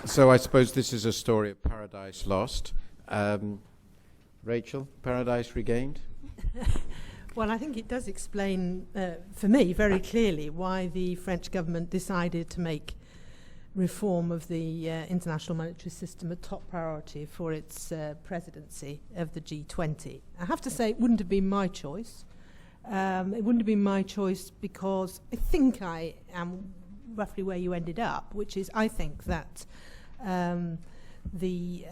So I suppose this is a story of paradise lost. Rachel, paradise regained? Well, I think it does explain, for me, very clearly why the French government decided to make reform of the international monetary system a top priority for its presidency of the G20. I have to say it wouldn't have been my choice. It wouldn't have been my choice because I think I am roughly where you ended up, which is I think that the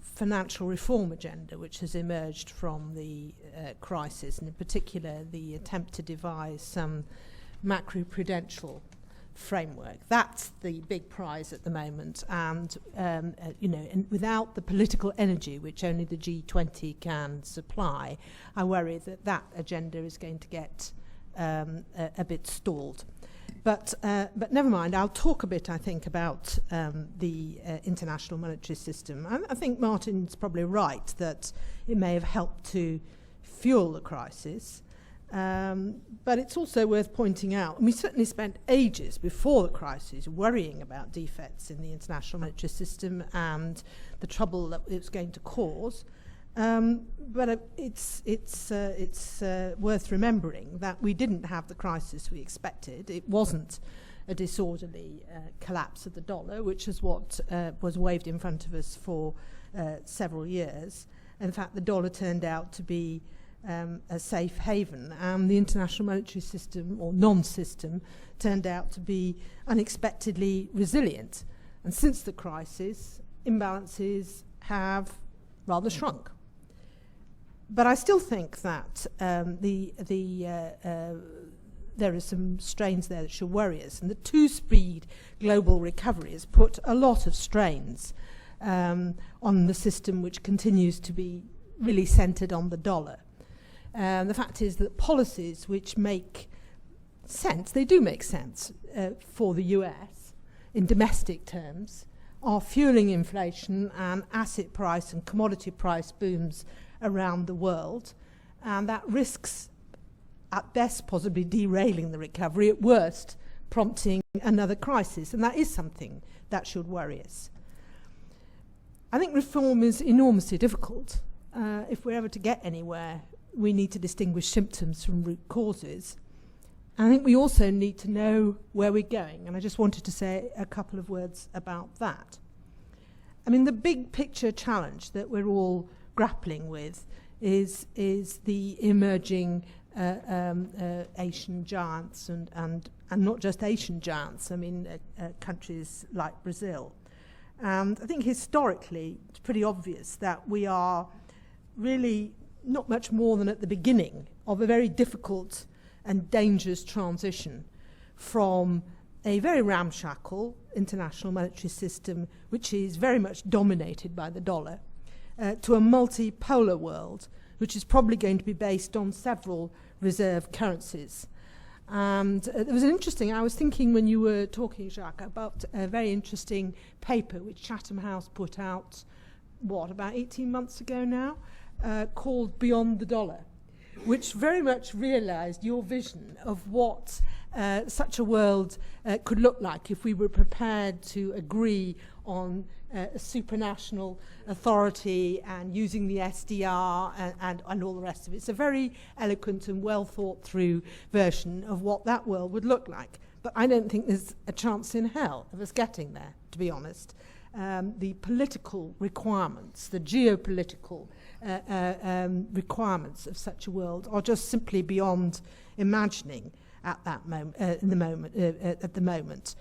financial reform agenda which has emerged from the crisis, and in particular the attempt to devise some macroprudential framework, that's the big prize at the moment. And and without the political energy which only the G20 can supply, I worry that that agenda is going to get a bit stalled. But never mind, I'll talk a bit, I think, about the international monetary system. I think Martin's probably right that it may have helped to fuel the crisis, but it's also worth pointing out, and we certainly spent ages before the crisis worrying about defects in the international monetary system and the trouble that it was going to cause. But it's worth remembering that we didn't have the crisis we expected. It wasn't a disorderly collapse of the dollar, which is what was waved in front of us for several years. In fact, the dollar turned out to be a safe haven, and the international monetary system, or non-system, turned out to be unexpectedly resilient. And since the crisis, imbalances have rather shrunk. But I still think that there are some strains there that should worry us. And the two-speed global recovery has put a lot of strains on the system, which continues to be really centred on the dollar. The fact is that policies which make sense, they do make sense for the US in domestic terms, are fueling inflation and asset price and commodity price booms around the world, and that risks at best possibly derailing the recovery, at worst prompting another crisis, and that is something that should worry us. I think reform is enormously difficult. If we're ever to get anywhere, we need to distinguish symptoms from root causes. And I think we also need to know where we're going, and I just wanted to say a couple of words about that. I mean, the big picture challenge that we're all grappling with is the emerging Asian giants, and not just Asian giants, I mean countries like Brazil. And I think historically it's pretty obvious that we are really not much more than at the beginning of a very difficult and dangerous transition from a very ramshackle international monetary system, which is very much dominated by the dollar, to a multipolar world, which is probably going to be based on several reserve currencies. And there was I was thinking when you were talking, Jacques, about a very interesting paper which Chatham House put out, about 18 months ago now, called Beyond the Dollar, which very much realised your vision of what such a world could look like if we were prepared to agree on a supranational authority and using the SDR and all the rest of it. It's a very eloquent and well thought through version of what that world would look like. But I don't think there's a chance in hell of us getting there, to be honest. The political requirements, the geopolitical requirements of such a world are just simply beyond imagining at the moment.